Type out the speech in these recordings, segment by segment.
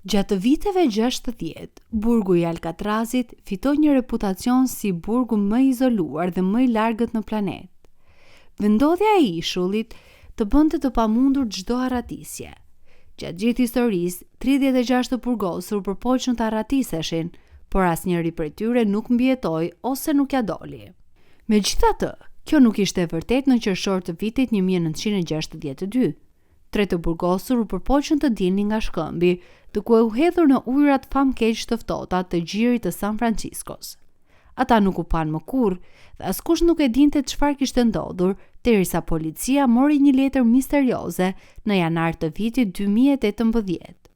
Gjatë viteve 60, burgu i Alcatrazit fitoi një reputacion si burgu më i izoluar dhe më i largët në planet. Vendodhja e ishullit të bënte të pamundur çdo arratisje. Gjatë gjithë historisë, 36 të burgosur përpoqën të arratiseshin, por asnjëri prej tyre nuk mbijetoi ose nuk ja doli. Megjithatë, kjo nuk ishte e vërtetë në qershor të vitit 1962. 3 të burgosur u përpoqën të dilnin nga shkëmbi, duke u hedhur në ujërat famkeq të ftohta të gjirit të San Franciscos. Ata nuk u panë më kurrë dhe askush nuk e dinte çfarë kishte ndodhur, derisa policia mori një letër misterioze në janar të vitit 2018.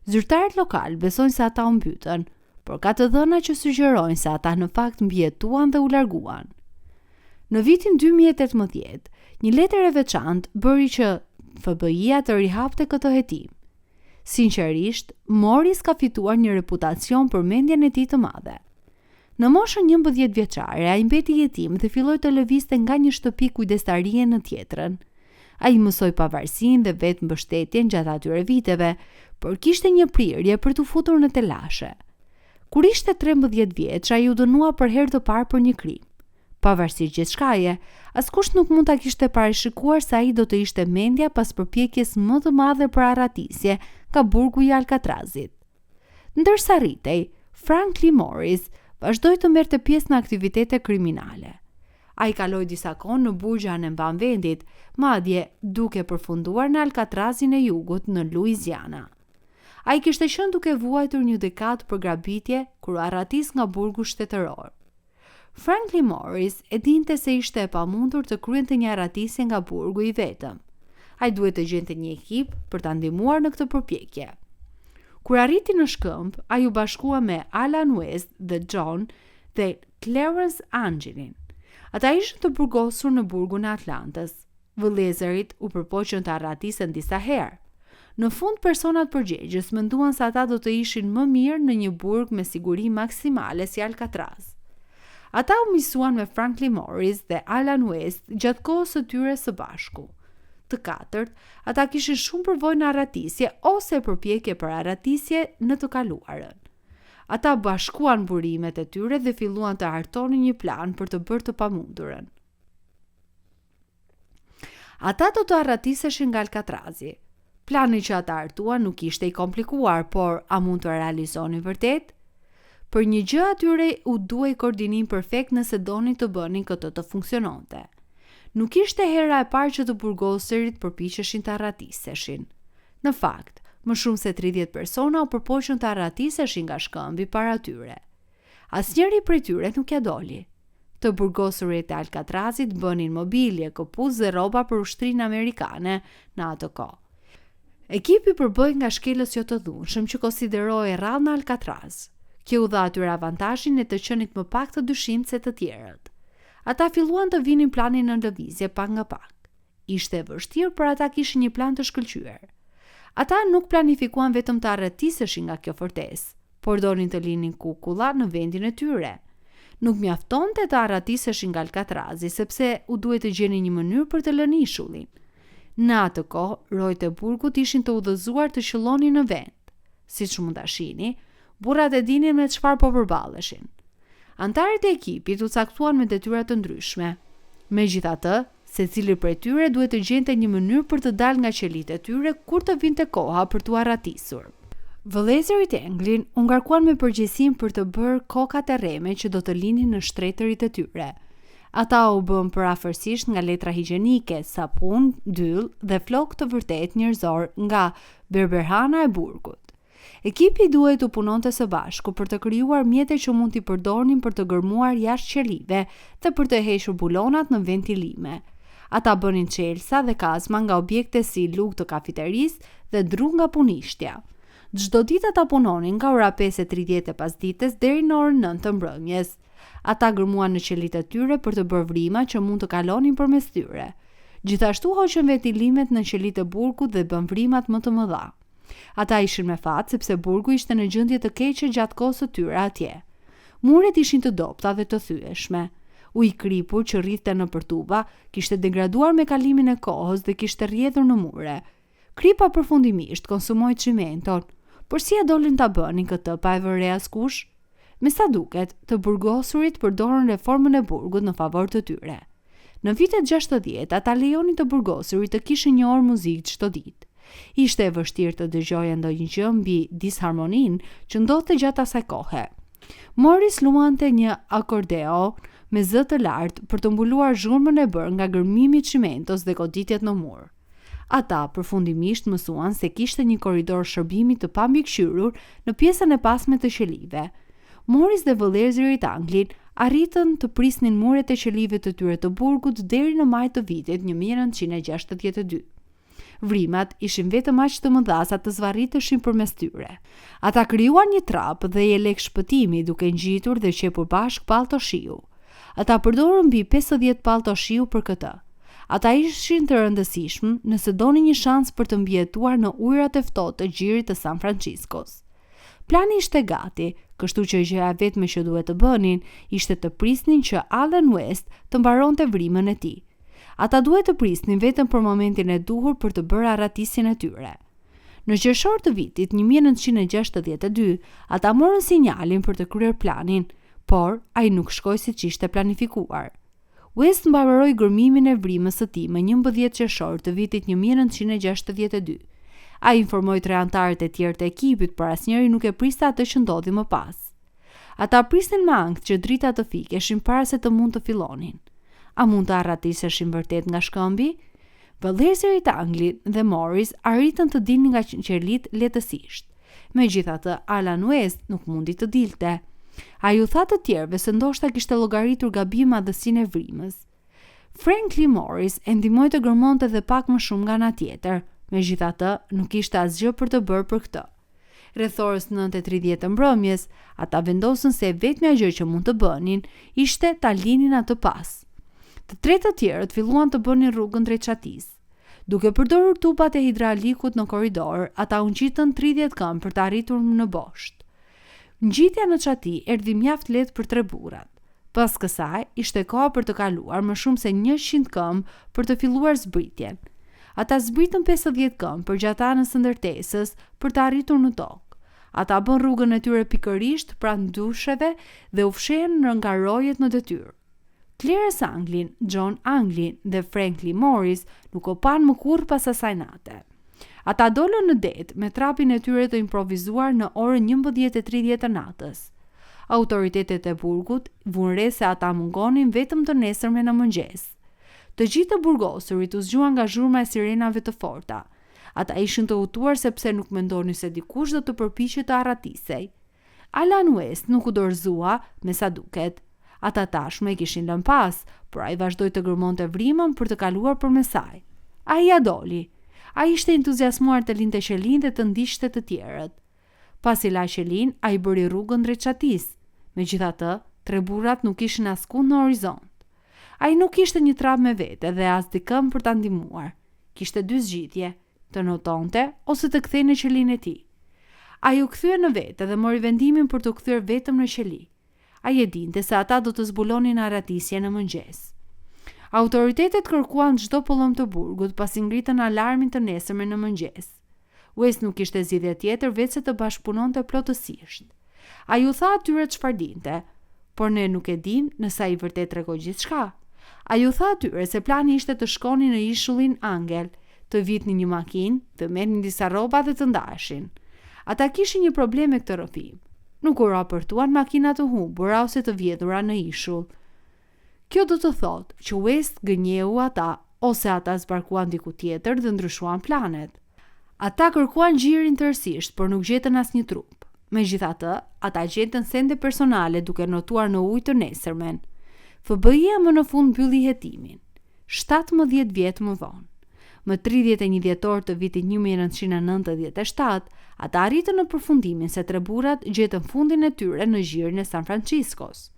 Zyrtarët lokal besojnë se ata u mbytën, por ka të dhëna që sugjerojnë se ata në fakt mbijetuan dhe u larguan. Në vitin 2018, një letër e veçantë bëri që FBI-a të rihapte këtë hetim. Sinqerisht, Morris ka fituar një reputacion për mendjen e tij të madhe. Në moshën 11 vjeçare, ai mbeti jetim dhe filloi të lëvizte nga një shtëpi kujdestarie në tjetrën. Ai mësoi pavarësinë dhe vetë mbështetjen gjatë atyre viteve, por kishte një prirje për të futur në telashe. Kur ishte 13 vjeç, ai u dënua për herë të parë për një krim. Pavarësisht gjithçkaje, askush nuk mund ta kishte parashikuar se ai do të ishte mendja pas përpjekjes më të madhe për arratisje nga burgu i Alcatrazit. Ndërsa rritej, Franklin Morris vazhdoi të merrte pjesë në aktivitete kriminale. Ai kaloi disa kohë në burgja në mbanvendit, madje duke përfunduar në Alcatrazin e Jugut në Louisiana. Ai kishte qenë duke vuajtur një dekadë për grabitje kur u arratis nga burgu shtetëror. Franklin Morris e dinte se ishte e pamundur të kryente një arratisje nga burgu i vetëm. Ai duhet të gjente një ekip për ta ndihmuar në këtë përpjekje. Kur arriti në shkëmb, ai u bashkua me Alan West dhe John dhe Clarence Angelin. Ata ishin të burgosur në burgun e Atlantës. Vëllezërit u përpoqën të arratisen disa herë. Në fund, personat përgjegjës menduan se ata do të ishin më mirë në një burg me siguri maksimale si Alcatraz. Ata u misuan me Franklin Morris dhe Alan West gjatë kohës së tyre së bashku. Të katërt, ata kishin shumë përvojë në arratisje ose përpjekje për arratisje në të kaluarën. Ata bashkuan burimet e tyre dhe filluan të hartonin një plan për të bërë të pamundurën. Ata do të arratiseshin nga Alcatrazi. Plani që ata hartuan nuk ishte i komplikuar, por a mund të realizonin vërtet? Për një gjë atyre u duhej koordinim perfekt nëse donin të bënin këtë të funksiononte. Nuk ishte hera e parë që të burgoserit përpiqeshin të arratiseshin. Në fakt, më shumë se 30 persona u përpoqën të arratiseshin nga shkëmbi para tyre. Asnjëri prej tyre nuk ja doli. Të burgosurit e Alcatrazit bënin mobilje, këpucë dhe rroba për ushtrinë amerikane në atë kohë. Ekipi përbëj nga shkelës jo të dhunshëm që konsideroi rrallë në Alcatraz. Kjo u dha atyre avantazhin e të qenit më pak të dyshimtë se të tjerët. Ata filluan të vinin planin në lëvizje pak nga pak. Ishte e vështirë, por ata kishin një plan të shkëlqyer. Ata nuk planifikuan vetëm të arratiseshin nga kjo fortesë, por donin të linin kukulla në vendin e tyre. Nuk mjaftonte të arratiseshin nga Alcatrazi, sepse u duhet të gjenin një mënyrë për të lënë ishullin. Në atë kohë, rojtë e burgut ishin të udhëzuar të qëllonin në vend. Siç mund ta shihni, burrat e dinin me çfarë po përballeshin. Antarët e ekipit u caktuan me detyra të ndryshme. Megjithatë, secili prej tyre duhet të gjente një mënyrë për të dalë nga qelitë e tyre kur të vinte koha për t'u arratisur. Vëllezërit Anglin u ngarkuan me përgjegjësinë për të bërë kokat e rreme që do të linin në shtretërit e tyre. Ata u bën parafërsisht nga letra higjienike, sapun, dyll dhe flokë të vërtet njerëzor nga berberhana e burgut. Ekipi duhet të punonte së bashku për të krijuar mjete që mund t'i përdornin për të gërmuar jashtë qelive dhe për të hequr bulonat në ventilime. Ata bënin çelësa dhe kazma nga objekte si lugë të kafiterisë dhe dru nga punishtja. Çdo ditë ata punonin nga ora 5:30 e pasdites deri në orën 9 të mbrëmjes. Ata gërmuan në qelitë e tyre për të bërë vrima që mund të kalonin përmes tyre. Gjithashtu hoqën ventilimet në qelitë e burgut dhe bën vrimat më të mëdha. Ata ishin me fat sepse burgu ishte në gjendje të keqe gjatë kohës së tyre atje. Muret ishin të dobta dhe të thyeshme. Uji kripur që rrithte nëpër tuba kishte degraduar me kalimin e kohës dhe kishte rrjedhur në mure. Kripa përfundimisht konsumoi çimenton, Por si e dolin ta bënin këtë pa e vënë re askush? Me sa duket, të burgosurit përdorën reformën e burgut në favor të tyre. Në vitet 60, ata lejonin të burgosurit të kishin një orë muzikë çdo ditë. Ishte e vështirë të dëgjoje ndonjë gjë mbi disharmoninë që ndodhte gjatë asaj kohe. Morris luante një akordeo me zë të lartë për të mbuluar zhurmën e bërë nga gërmimi i çimentos dhe goditjet në mur. Ata përfundimisht mësuan se kishte një korridor shërbimi të pambikëqyrur në pjesën e pasme të qelive. Morris dhe vëllezërit anglin arritën të prisnin muret e qelive të tyre të burgut deri në maj të vitit 1962. Vrimat ishin vetëm aq të mëdha sa të zvarriteshin përmes tyre. Ata krijuan një trapë dhe një lek shpëtimi duke ngjitur dhe qepur bashk pallto shiu. Ata përdorën mbi 50 pallto shiu për këtë. Ata ishin të rëndësishëm nëse donin një shans për të mbijetuar në ujërat e ftohtë të gjirit të San Franciscos. Plani ishte gati, kështu që gjëja vetme që duhet të bënin ishte të prisnin që Allen West të mbaronte vrimën e tij. Ata duhet të prisnin vetëm për momentin e duhur për të bërë arratisjen e tyre. Në qershor të vitit 1962, ata morën sinjalin për të kryer planin, por ai nuk shkoi siç ishte planifikuar. West mbaroi gërmimin e vrimës së tij më 11 qershor të vitit 1962. Ai informoi tre anëtarët e tjerë të ekipit, por asnjëri nuk e priste atë që ndodhi më pas. Ata prisnin me ankth që drita të fikeshin para se të mund të fillonin. A mund të arratiseshin vërtet nga shkëmbi? Vëllezërit Anglin dhe Morris arritën të dilnin nga qelit lehtësisht. Megjithatë, Alan West nuk mundi të dilte. Ai u tha të tjerëve se ndoshta kishte llogaritur gabim madhësinë e vrimës. Franklin Morris e ndihmoi të gërmonte edhe pak më shumë nga ana tjetër. Megjithatë, nuk kishte asgjë për të bërë për këtë. Rreth orës 9:30 të mbrëmjes, ata vendosën se vetmja gjë që mund të bënin ishte ta linin atë pas. Të tretë të tjerët filluan të bënin rrugën drejt çatisë. Duke përdorur tubat e hidraulikut në korridor, ata u ngjitën 30 këmbë për të arritur në boshtë. Ngjitja në çati erdhi mjaft lehtë për tre burrat. Pas kësaj, ishte koha për të kaluar më shumë se 100 këmbë për të filluar zbritjen. Ata zbritën 50 këmbë përgjatë anës së ndërtesës për të arritur në tokë. Ata bën rrugën e tyre pikërisht pranë dusheve dhe u fshehen nga rojet në detyrë. Clarence Anglin, John Anglin dhe Franklin Morris nuk u pan më kurrë pas asaj nate. Ata dolën në det me trapin e tyre të improvizuar në orën 11:30 të natës. Autoritetet e burgut vuan re se ata mungonin vetëm të nesërmen në mëngjes. Të gjithë të burgosurit u zgjuan nga zhurma e sirenave të forta. Ata ishin të hutuar sepse nuk mendonin se dikush do të përpiqej të arratisej. Alan West nuk u dorëzua, me sa duket. Ata tashmë e kishin lënë pas, por ai vazhdoi të gërmonte vrimën për të kaluar përmes saj. Ai ja doli. Ai ishte entuziasmuar të linte qelin dhe të ndiqte të tjerët. Pasi la qelin, ai bëri rrugën drejt çatisë. Megjithatë, tre burrat nuk ishin askund në horizont. Ai nuk kishte një trap me vete dhe as dikëm për ta ndihmuar. Kishte dy zgjidhje, të notonte ose të kthej në qelin e tij. Ai u kthye në vete dhe mori vendimin për të kthyer vetëm në qeli. Ai e dinte se ata do të zbulonin arratisje në mëngjes. Autoritetet kërkuan çdo pëllëm të burgut pasi ngritën alarmin të nesërmen në mëngjes. West nuk kishte zgjidhje tjetër veç se të bashkëpunonte plotësisht. Ai u tha atyre çfarë dinte, por ne nuk e dim nëse ai vërtet tregoi gjithçka. Ai u tha atyre se plani ishte të shkonin në ishullin Angel, të vitnin një makinë, të merrnin disa rroba dhe të ndaheshin. Ata kishin një problem me këtë rrëfim. Nuk u raportuan makina të humbura ose të vjedhura në ishull. Kjo do të thotë që West gënjeu ata ose ata zbarkuan diku tjetër dhe ndryshuan planet. Ata kërkuan gjirin tërësisht, por nuk gjetën asnjë trup. Megjithatë, ata gjetën sende personale duke notuar në ujë të nesërmen. FBI-ja më në fund mbylli hetimin. 17 vjet më vonë. Më 31 dhjetor të vitit 1997, ata arritën në përfundimin se tre burrat gjetën fundin e tyre në gjirin e San Franciscos.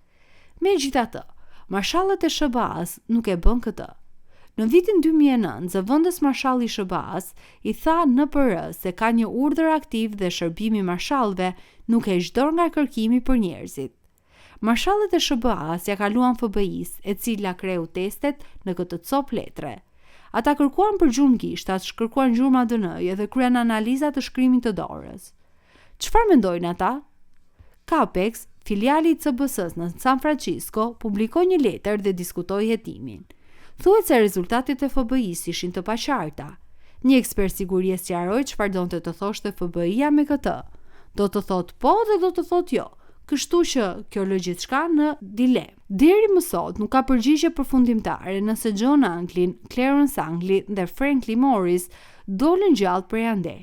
Megjithatë, marshallët e SBA-s nuk e bën këtë. Në vitin 2009, zëvendës marshalli i SBA-s i tha NPR se ka një urdhër aktiv dhe shërbimi marshallëve nuk e zhdor nga kërkimi për njerëzit. Marshallët e SBA-s ja kaluan FBI-s, e cila kreu testet në këtë copë letre. Ata kërkuan për gjurmë gishtat, kërkuan gjurmë ADN-je dhe kryen analiza të shkrimit të dorës. Çfarë mendojnë ata? Capex, filiali i CBS-s në San Francisco, publikoi një letër dhe diskutoi hetimin. Thuhet se rezultatet e FBI-s ishin të paqarta. Një ekspert sigurie sqaroi çfarë donte të thoshte FBI-ja me këtë. Do të thotë po dhe do të thotë jo. Kështu që kjo lë gjithçka në dilemë. Deri më sot nuk ka përgjigje përfundimtare nëse John Anglin, Clarence Anglin dhe Franklin Morris dolën gjallë prej ande.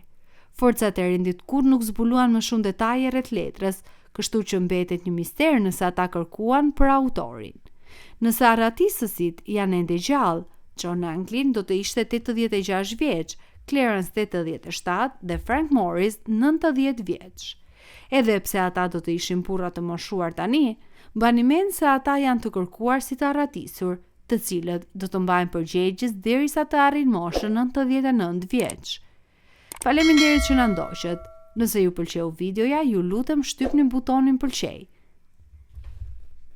Forcat e rendit kur nuk zbuluan më shumë detaje rreth letrës, kështu që mbetet një mister nëse ata kërkuan për autorin. Nëse arratisësit janë ende gjallë, John Anglin do të ishte 86 vjeç, Clarence 87 dhe Frank Morris 90 vjeç. Edhe pse ata do të ishin burra të moshuar tani, mbani mend se ata janë të kërkuar si të arratisur, të cilët do të mbahen përgjegjës derisa të arrijnë moshën 99 vjeç. Faleminderit që na ndoqët. Nëse ju pëlqeu videoja, ju lutem shtypni butonin pëlqej.